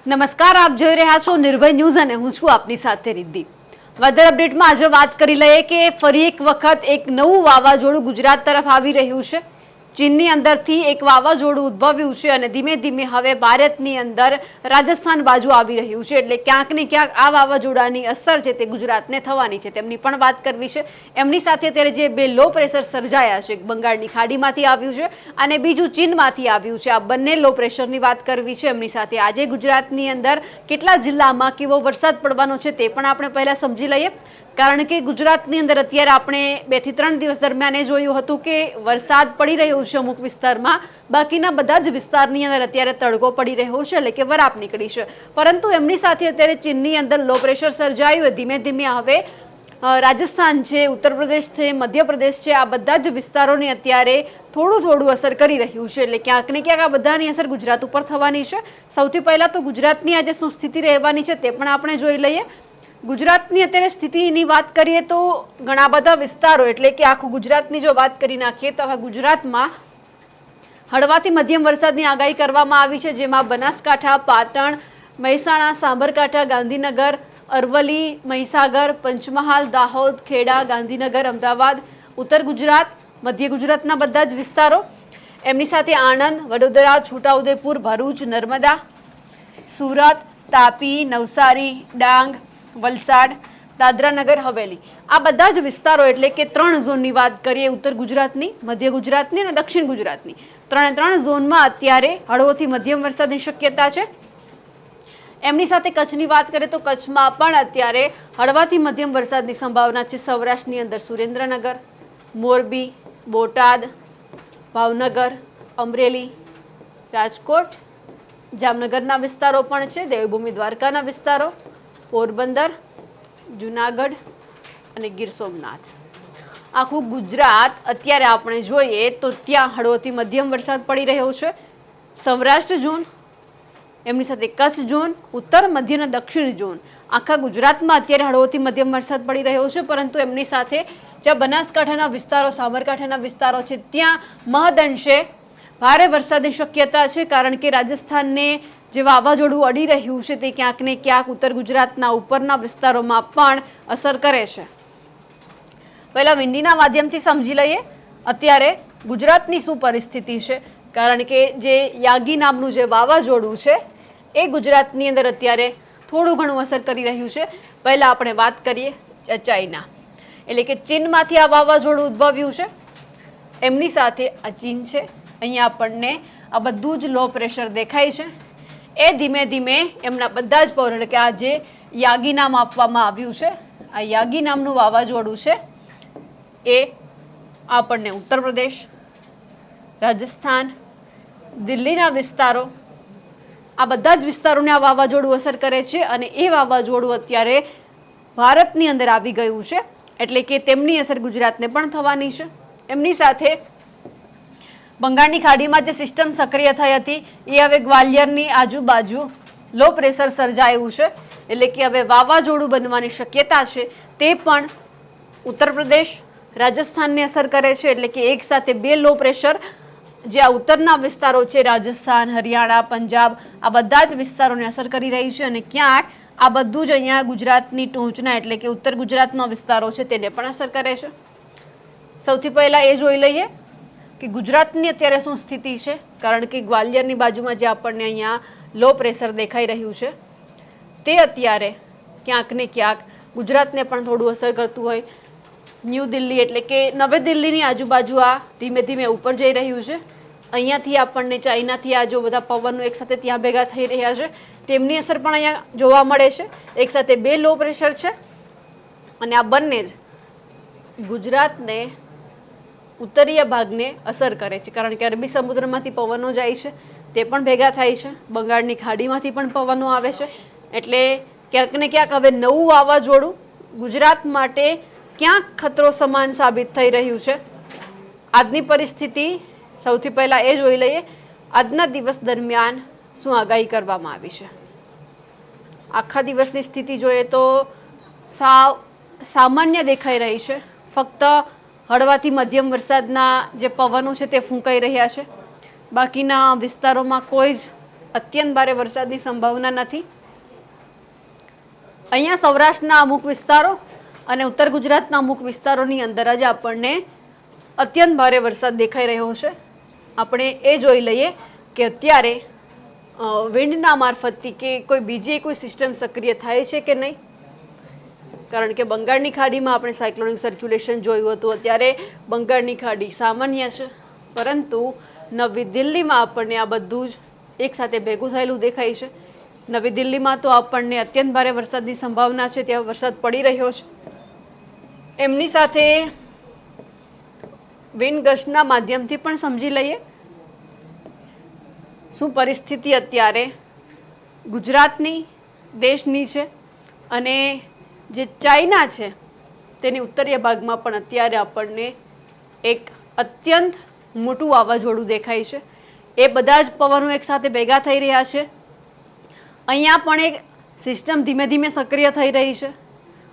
નમસ્કાર, આપ જોઈ રહ્યા છો નિર્ભય ન્યૂઝ અને હું છું આપની સાથે રિદ્ધિ। વેધર અપડેટમાં આજે વાત કરી લઈએ કે ફરી એક વખત એક નવું વાવાઝોડું ગુજરાત તરફ આવી રહ્યું છે। ચીનની અંદરથી એક વાવાઝોડું ઉદ્ભવ્યું છે અને ધીમે ધીમે હવે ભારતની અંદર રાજસ્થાન બાજુ આવી રહ્યું છે, એટલે ક્યાંક ને ક્યાંક આ વાવાઝોડાની અસર છે તે ગુજરાતને થવાની છે, તેમની પણ વાત કરવી છે। એમની સાથે અત્યારે જે બે લો પ્રેશર સર્જાયા છે, એક બંગાળની ખાડીમાંથી આવ્યું છે અને બીજું ચીનમાંથી આવ્યું છે, આ બંને લો પ્રેશરની વાત કરવી છે। એમની સાથે આજે ગુજરાતની અંદર કેટલા જિલ્લામાં કેવો વરસાદ પડવાનો છે તે પણ આપણે પહેલા સમજી લઈએ, કારણ કે ગુજરાતની અંદર અત્યારે આપણે 2 થી 3 દિવસ દરમિયાન એ જોયું હતું કે વરસાદ પડી રહ્યો છે અમુક વિસ્તારમાં, બાકીના બધા જ વિસ્તારની અંદર અત્યારે તડકો પડી રહ્યો છે, એટલે કે વરાપ નીકળી છે। પરંતુ એમની સાથે અત્યારે ચીનની અંદર લો પ્રેશર સર્જાયું, ધીમે ધીમે હવે રાજસ્થાન છે, ઉત્તર પ્રદેશ છે, મધ્યપ્રદેશ છે, આ બધા જ વિસ્તારોને અત્યારે થોડું અસર કરી રહ્યું છે, એટલે ક્યાંક ને ક્યાંક આ બધાની અસર ગુજરાત ઉપર થવાની છે। સૌથી પહેલા તો ગુજરાતની આજે શું સ્થિતિ રહેવાની છે તે પણ આપણે જોઈ લઈએ। ગુજરાતની અત્યારે સ્થિતિની વાત કરીએ તો ઘણા બધા વિસ્તારો, એટલે કે આખું ગુજરાતની જો વાત કરી નાખીએ તો આખા ગુજરાતમાં હળવાથી મધ્યમ વરસાદની આગાહી કરવામાં આવી છે, જેમાં બનાસકાંઠા, પાટણ, મહેસાણા, સાબરકાંઠા, ગાંધીનગર, અરવલ્લી, મહીસાગર, પંચમહાલ, દાહોદ, ખેડા, ગાંધીનગર, અમદાવાદ, ઉત્તર ગુજરાત, મધ્ય ગુજરાતના બધા જ વિસ્તારો, એમની સાથે આણંદ, વડોદરા, છોટાઉદેપુર, ભરૂચ, નર્મદા, સુરત, તાપી, નવસારી, ડાંગ, વલસાડ, દાદરા નગર હવેલી, આ બધા જ વિસ્તારો, એટલે કે 3 ઝોનની વાત કરીએ ઉત્તર ગુજરાતની, મધ્ય ગુજરાતની અને દક્ષિણ ગુજરાતની, 3 ઝોનમાં અત્યારે હળવોથી મધ્યમ વરસાદની શક્યતા છે। એમની સાથે કચ્છની વાત કરીએ તો કચ્છમાં પણ અત્યારે હળવાથી મધ્યમ વરસાદની સંભાવના છે। સૌરાષ્ટ્રની અંદર સુરેન્દ્રનગર, મોરબી, બોટાદ, ભાવનગર, અમરેલી, રાજકોટ, જામનગરના વિસ્તારો પણ છે, દેવભૂમિ દ્વારકાના વિસ્તારો, પોરબંદર, જુનાગઢ અને ગીર સોમનાથ, આખું ગુજરાત અત્યારે આપણે જોઈએ તો ત્યાં હળવોથી મધ્યમ વરસાદ પડી રહ્યો છે। સૌરાષ્ટ્ર ઝોન, એમની સાથે કચ્છ ઝોન, ઉત્તર, મધ્ય અને દક્ષિણ ઝોન, આખા ગુજરાતમાં અત્યારે હળવોથી મધ્યમ વરસાદ પડી રહ્યો છે। પરંતુ એમની સાથે જ્યાં બનાસકાંઠાના વિસ્તારો, સાબરકાંઠાના વિસ્તારો છે ત્યાં મહદઅંશે ભારે વરસાદની શક્યતા છે, કારણ કે રાજસ્થાનને જે વાવાઝોડું અડી રહ્યું છે તે ક્યાંક ને ક્યાંક ઉત્તર ગુજરાતના ઉપરના વિસ્તારોમાં પણ અસર કરે છે। પહેલા વિંડીના માધ્યમથી સમજી લઈએ અત્યારે ગુજરાતની શું પરિસ્થિતિ છે, કારણ કે જે યાગી નામનું જે વાવાઝોડું છે એ ગુજરાતની અંદર અત્યારે થોડું ઘણું અસર કરી રહ્યું છે। પહેલા આપણે વાત કરીએ ચાઇના, એટલે કે ચીનમાંથી આ વાવાઝોડું ઉદ્ભવ્યું છે, એમની સાથે આ ચીન છે, અહીંયા આપણને આ બધું જ લો પ્રેશર દેખાય છે। એ ધીમે ધીમે એમના બધા જ પાવર, એટલે કે આ જે યાગી નામ આપવામાં આવ્યું છે, આ યાગી નામનું વાવાઝોડું છે એ આપણને ઉત્તર પ્રદેશ, રાજસ્થાન, દિલ્હીના વિસ્તારો, આ બધા જ વિસ્તારોને આ વાવાઝોડું અસર કરે છે અને એ વાવાઝોડું અત્યારે ભારતની અંદર આવી ગયું છે, એટલે કે તેમની અસર ગુજરાતને પણ થવાની છે। એમની સાથે બંગાળની ખાડીમાં જે સિસ્ટમ સક્રિય થઈ હતી એ હવે ગ્વાલિયરની આજુબાજુ લો પ્રેશર સર્જાયું છે, એટલે કે હવે વાવાઝોડું બનવાની શક્યતા છે, તે પણ ઉત્તર પ્રદેશ, રાજસ્થાનને અસર કરે છે, એટલે કે એક સાથે 2 લો પ્રેશર જે આ ઉત્તરના વિસ્તારો છે, રાજસ્થાન, હરિયાણા, પંજાબ, આ બધા જ વિસ્તારોને અસર કરી રહી છે અને ક્યાંક આ બધું જ અહીંયા ગુજરાતની ટોચના, એટલે કે ઉત્તર ગુજરાતના વિસ્તારો છે તેને પણ અસર કરે છે। સૌથી પહેલા એ જોઈ લઈએ કે ગુજરાતની અત્યારે શું સ્થિતિ છે, કારણ કે ગ્વાલિયરની બાજુમાં જે આપણને અહીંયા લો પ્રેશર દેખાઈ રહ્યું છે તે અત્યારે ક્યાંક ને ક્યાંક ગુજરાતને પણ થોડું અસર કરતું હોય। ન્યૂ દિલ્હી, એટલે કે નવી દિલ્હીની આજુબાજુ આ ધીમે ધીમે ઉપર જઈ રહ્યું છે, અહીંયાથી આપણને ચાઇનાથી આ જો બધા પવનો એકસાથે ત્યાં ભેગા થઈ રહ્યા છે તેમની અસર પણ અહીંયા જોવા મળે છે। એકસાથે 2 લો પ્રેશર છે અને આ બંને જ ગુજરાતને ઉત્તરીય ભાગને અસર કરે છે, કારણ કે અરબી સમુદ્રમાંથી પવનો જાય છે તે પણ ભેગા થાય છે, બંગાળની ખાડીમાંથી પણ પવનો આવે છે, એટલે ક્યાંક ને ક્યાંક હવે નવું વાવાઝોડું ગુજરાત માટે ક્યાંક ખતરો સમાન સાબિત થઈ રહ્યું છે। આજની પરિસ્થિતિ સૌથી પહેલા એ જોઈ લઈએ આજના દિવસ દરમિયાન શું આગાહી કરવામાં આવી છે। આખા દિવસની સ્થિતિ જોઈએ તો સામાન્ય દેખાઈ રહી છે, ફક્ત હળવાથી મધ્યમ વરસાદના જે પવનો છે તે ફૂંકાઈ રહ્યા છે, બાકીના વિસ્તારોમાં કોઈ જ અત્યંત ભારે વરસાદની સંભાવના નથી. અહીંયા સૌરાષ્ટ્રના અમુક વિસ્તારો અને ઉત્તર ગુજરાતના અમુક વિસ્તારોની અંદર જ આપણને અત્યંત ભારે વરસાદ દેખાઈ રહ્યો છે. આપણે એ જોઈ લઈએ કે અત્યારે વિન્ડના મારફતથી કે કોઈ બીજી કોઈ સિસ્ટમ સક્રિય થાય છે કે નહીં. કારણ કે બંગાળની ખાડીમાં આપણે સાયક્લોનિક સર્ક્યુલેશન જોયું હતું. અત્યારે બંગાળની ખાડી સામાન્ય છે, પરંતુ નવી દિલ્હીમાં આપણને આ બધું જ એકસાથે ભેગું થયેલું દેખાય છે. નવી દિલ્હીમાં તો આપણને અત્યંત ભારે વરસાદની સંભાવના છે, ત્યાં વરસાદ પડી રહ્યો છે. એમની સાથે વિન્ડ ગસ્ટના માધ્યમથી પણ સમજી લઈએ શું પરિસ્થિતિ અત્યારે ગુજરાતની, દેશની છે. અને જે ચાઇના છે તેની ઉત્તરીય ભાગમાં પણ અત્યારે આપણને એક અત્યંત મોટું વાવાઝોડું દેખાય છે. એ બધા જ પવનો એકસાથે ભેગા થઈ રહ્યા છે. અહીંયા પણ એક સિસ્ટમ ધીમે ધીમે સક્રિય થઈ રહી છે.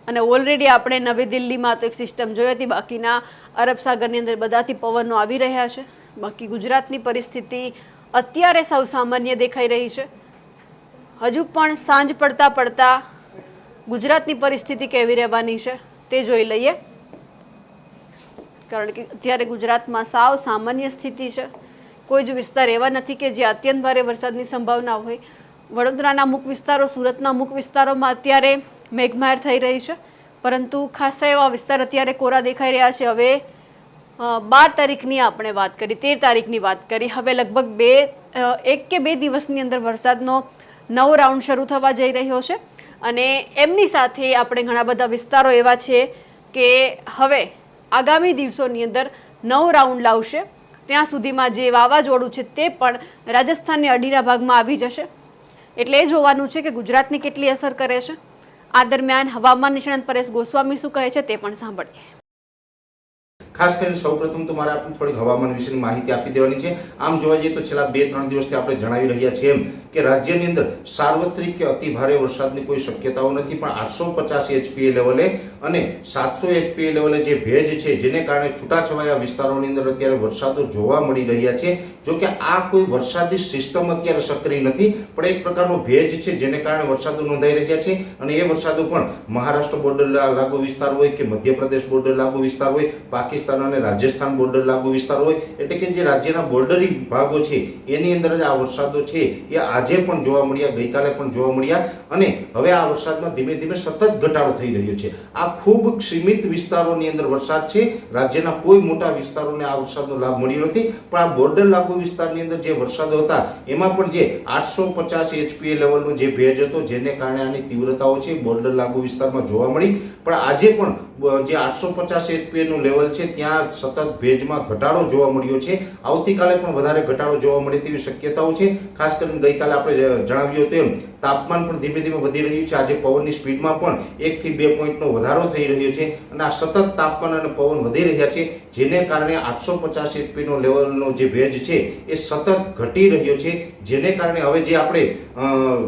અને ઓલરેડી આપણે નવી દિલ્હીમાં તો એક સિસ્ટમ જોઈ હતી, બાકીના અરબ સાગરની અંદર બધાથી પવનો આવી રહ્યા છે. બાકી ગુજરાતની પરિસ્થિતિ અત્યારે સૌ સામાન્ય દેખાઈ રહી છે. હજુ પણ સાંજ પડતા પડતા ગુજરાતની પરિસ્થિતિ કેવી રહેવાની છે તે જોઈ લઈએ. કારણ કે અત્યારે ગુજરાતમાં સાવ સામાન્ય સ્થિતિ છે. કોઈ જ વિસ્તાર એવા નથી કે જે અત્યંત ભારે વરસાદની સંભાવના હોય. વડોદરાના અમુક વિસ્તારો, સુરતના અમુક વિસ્તારોમાં અત્યારે મેઘમહેર થઈ રહી છે, પરંતુ ખાસા એવા વિસ્તાર અત્યારે કોરા દેખાઈ રહ્યા છે. હવે 12 તારીખની આપણે વાત કરી, 13 તારીખની વાત કરી. હવે લગભગ 1 કે 2 દિવસની અંદર વરસાદનો નવો રાઉન્ડ શરૂ થવા જઈ રહ્યો છે. અને એમની સાથે આપણે ઘણા બધા વિસ્તારો એવા છે કે હવે આગામી દિવસોની અંદર નવો રાઉન્ડ લાવશે. ત્યાં સુધીમાં જે વાવાઝોડું છે તે પણ રાજસ્થાનની અડીના ભાગમાં આવી જશે. એટલે એ જોવાનું છે કે ગુજરાતની કેટલી અસર કરે છે. આ દરમિયાન હવામાન નિષ્ણાત પરેશ ગોસ્વામી શું કહે છે તે પણ સાંભળીએ. ખાસ કરીને સૌપ્રથમ તો મારે આપણે થોડીક હવામાન વિશેની માહિતી આપી દેવાની છે. આમ જોવા જઈએ તો છેલ્લા 2-3 દિવસથી આપણે જણાવી રહ્યા છીએ એમ કે રાજ્યની અંદર સાર્વત્રિક કે અતિ ભારે વરસાદની કોઈ શક્યતાઓ નથી, પણ 850 HPA લેવલે અને 700 HPA લેવલે જે ભેજ છે જેને કારણે છૂટાછવાયા વિસ્તારોની અંદર અત્યારે વરસાદો જોવા મળી રહ્યા છે. જો કે આ કોઈ વરસાદી સિસ્ટમ અત્યારે સક્રિય નથી, પણ એક પ્રકારનો ભેજ છે જેને કારણે વરસાદો નોંધાઈ રહ્યા છે. અને એ વરસાદો પણ મહારાષ્ટ્ર બોર્ડર લાગુ વિસ્તાર હોય કે મધ્યપ્રદેશ બોર્ડર લાગુ વિસ્તાર હોય, પાકિસ્તાન અને રાજસ્થાન બોર્ડર લાગુ વિસ્તાર હોય, એટલે કે જે રાજ્યના બોર્ડરી ભાગો છે એની અંદર જ આ વરસાદો છે એ આજે પણ જોવા મળ્યા, ગઈકાલે પણ જોવા મળ્યા. અને હવે આ વરસાદમાં ધીમે ધીમે સતત ઘટાડો થઈ રહ્યો છે. આ ખૂબ સીમિત વિસ્તારોની અંદર વરસાદ છે. રાજ્યના કોઈ મોટા વિસ્તારોને આ વરસાદનો લાભ મળ્યો નથી, પણ આ બોર્ડર લાગુ વિસ્તારની અંદર જે વરસાદો હતા એમાં પણ જે 850 HPA લેવલનો જે ભેજ હતો જેને કારણે આની તીવ્રતાઓ છે બોર્ડર લાગુ વિસ્તારમાં જોવા મળી. પણ આજે પણ જે 850 HPA નું લેવલ છે ત્યાં સતત ભેજમાં ઘટાડો જોવા મળ્યો છે. આવતીકાલે પણ વધારે ઘટાડો જોવા મળે તેવી શક્યતાઓ છે. ખાસ કરીને ગઈકાલે આપણે જણાવ્યું તેમ તાપમાન પણ ધીમે ધીમે વધી રહ્યું છે. આજે પવનની સ્પીડમાં પણ 1 થી 2 પોઈન્ટનો વધારો થઈ રહ્યો છે. અને આ સતત તાપમાન અને પવન વધી રહ્યા છે જેને કારણે 850 HPA નો લેવલનો જે ભેજ છે એ સતત ઘટી રહ્યો છે. જેને કારણે હવે જે આપણે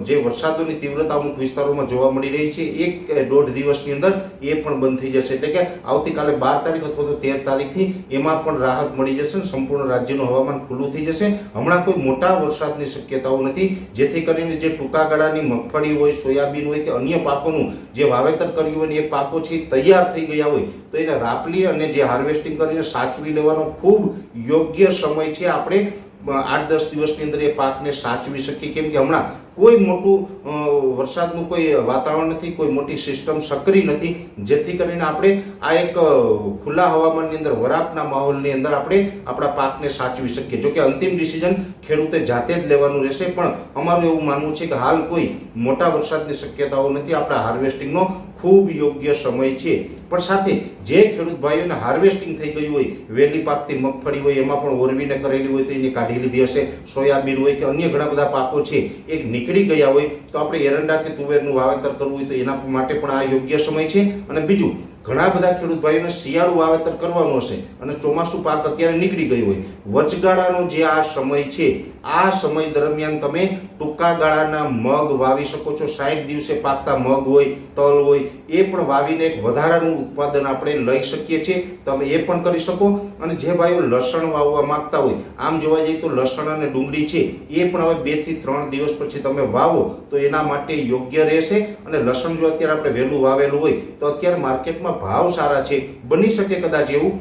જે વરસાદોની તીવ્રતા અમુક વિસ્તારોમાં જોવા મળી રહી છે 1-1.5 દિવસની અંદર એ પણ બંધ થઈ જશે. એટલે કે આવતીકાલે 12 તારીખ અથવા તો 13 તારીખથી એમાં પણ રાહત મળી જશે. સંપૂર્ણ રાજ્યનું હવામાન ખુલ્લું થઈ જશે. હમણાં કોઈ મોટા વરસાદની શક્યતાઓ નથી, જેથી કરીને જે ટૂંકા ગાળાની મગફળી હોય, સોયાબીન હોય કે અન્ય પાકોનું જે વાવેતર કર્યું હોય એ પાકો છે તૈયાર થઈ ગયા હોય તો એને રાપલી અને જે હાર્વેસ્ટિંગ કરીને સાચવી લેવાનો ખૂબ યોગ્ય સમય છે. આપણે 8-10 દિવસની અંદર એ પાકને સાચવી શકીએ, કેમ કે હમણાં કોઈ મોટું વરસાદનું કોઈ વાતાવરણ નથી, કોઈ મોટી સિસ્ટમ સક્રિય નથી, જેથી કરીને આપણે આ એક ખુલ્લા હવામાનની અંદર વરાપના માહોલની અંદર આપણે આપણા પાકને સાચવી શકીએ. જો કે અંતિમ ડિસિઝન ખેડૂતે જાતે જ લેવાનું રહેશે, પણ અમારું એવું માનવું છે કે હાલ કોઈ મોટા વરસાદની શક્યતાઓ નથી. આપણા હાર્વેસ્ટિંગનો ખૂબ યોગ્ય સમય છે. પણ સાથે જે ખેડૂત ભાઈઓને હાર્વેસ્ટિંગ થઈ ગયું હોય, વહેલી પાકતી મગફળી હોય એમાં પણ ઓરવીને કરેલી હોય તો એને કાઢી લીધી હશે, સોયાબીન હોય કે અન્ય ઘણા બધા પાકો છે એક નીકળી ગયા હોય તો આપણે એરંડા કે તુવેરનું વાવેતર કરવું હોય તો એના માટે પણ આ યોગ્ય સમય છે. અને બીજું, ઘણા બધા ખેડૂત ભાઈઓને શિયાળુ વાવેતર કરવાનું હશે અને ચોમાસું પાક અત્યારે નીકળી ગયું હોય, વચગાળાનો જે આ સમય છે આ સમય દરમિયાન તમે ટૂંકા ગાળાના મગ વાવી શકો છો. 60 દિવસે પાકતા મગ હોય, તલ હોય એ પણ વાવીને એક વધારાનું ઉત્પાદન આપણે લઈ શકીએ છીએ. તમે એ પણ કરી શકો. અને જે ભાઈઓ લસણ વાવવા માંગતા હોય, આમ જોવા જઈએ તો લસણ અને ડુંગળી છે એ પણ હવે 2 થી 3 દિવસ પછી તમે વાવો તો એના માટે યોગ્ય રહેશે. અને લસણ જો અત્યારે આપણે વહેલું વાવેલું હોય તો અત્યારે માર્કેટમાં ભાવ સારા છે. બની શકે કદાચ એવું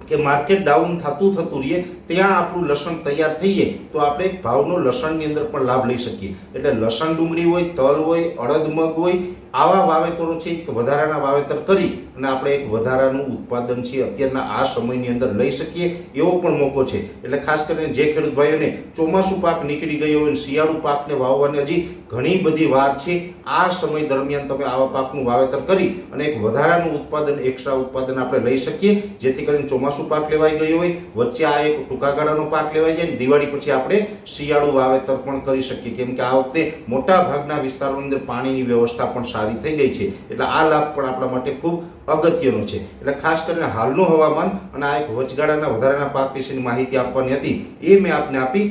કે માર્કેટ ડાઉન થતું રહીએ ત્યાં આપણું લસણ તૈયાર થઈ જાય તો આપણે એક ભાવનો લસણની અંદર પણ લાભ લઈ શકીએ. એટલે લસણ ડુંગળી હોય, તલ હોય, અડદ મગ હોય, આવા વાવેતરો છે એક વધારાના વાવેતર કરી અને આપણે એક વધારાનું ઉત્પાદન છે અત્યારના આ સમયની અંદર લઈ શકીએ એવો પણ મોકો છે. એટલે ખાસ કરીને જે ખેડૂત ભાઈઓને ચોમાસું પાક નીકળી ગયો હોય, શિયાળુ પાકને વાવવાની હજી ઘણી બધી વાર છે, આ સમય દરમિયાન તમે આવા પાકનું વાવેતર કરી અને એક વધારાનું ઉત્પાદન, એક્સ્ટ્રા ઉત્પાદન આપણે લઈ શકીએ, જેથી કરીને ચોમાસું પાક લેવાઈ ગયો હોય, વચ્ચે આ એક ટૂંકા ગાળાનો પાક લેવાઈ જાય, દિવાળી પછી આપણે શિયાળુ વાવેતર પણ કરી શકીએ. કેમ કે આ વખતે મોટા ભાગના વિસ્તારોની અંદર પાણીની વ્યવસ્થા પણ સારી થઈ ગઈ છે. એટલે આ લાભ પણ આપણા માટે ખૂબ અગત્યનો છે. એટલે ખાસ કરીને હાલનું હવામાન અને આ એક વચગાળાના વધારાના પાક વિશેની માહિતી આપવાની હતી એ મેં આપને આપી.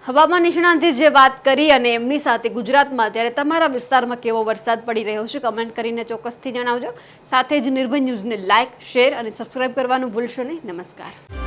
હવામાન નિષ્ણાંતે જે વાત કરી અને એમની સાથે ગુજરાતમાં અત્યારે તમારા વિસ્તારમાં કેવો વરસાદ પડી રહ્યો છે કમેન્ટ કરીને ચોક્કસથી જણાવજો. સાથે જ નિર્ભય ન્યૂઝને લાઇક, શેર અને સબસ્ક્રાઇબ કરવાનું ભૂલશો નહીં. નમસ્કાર.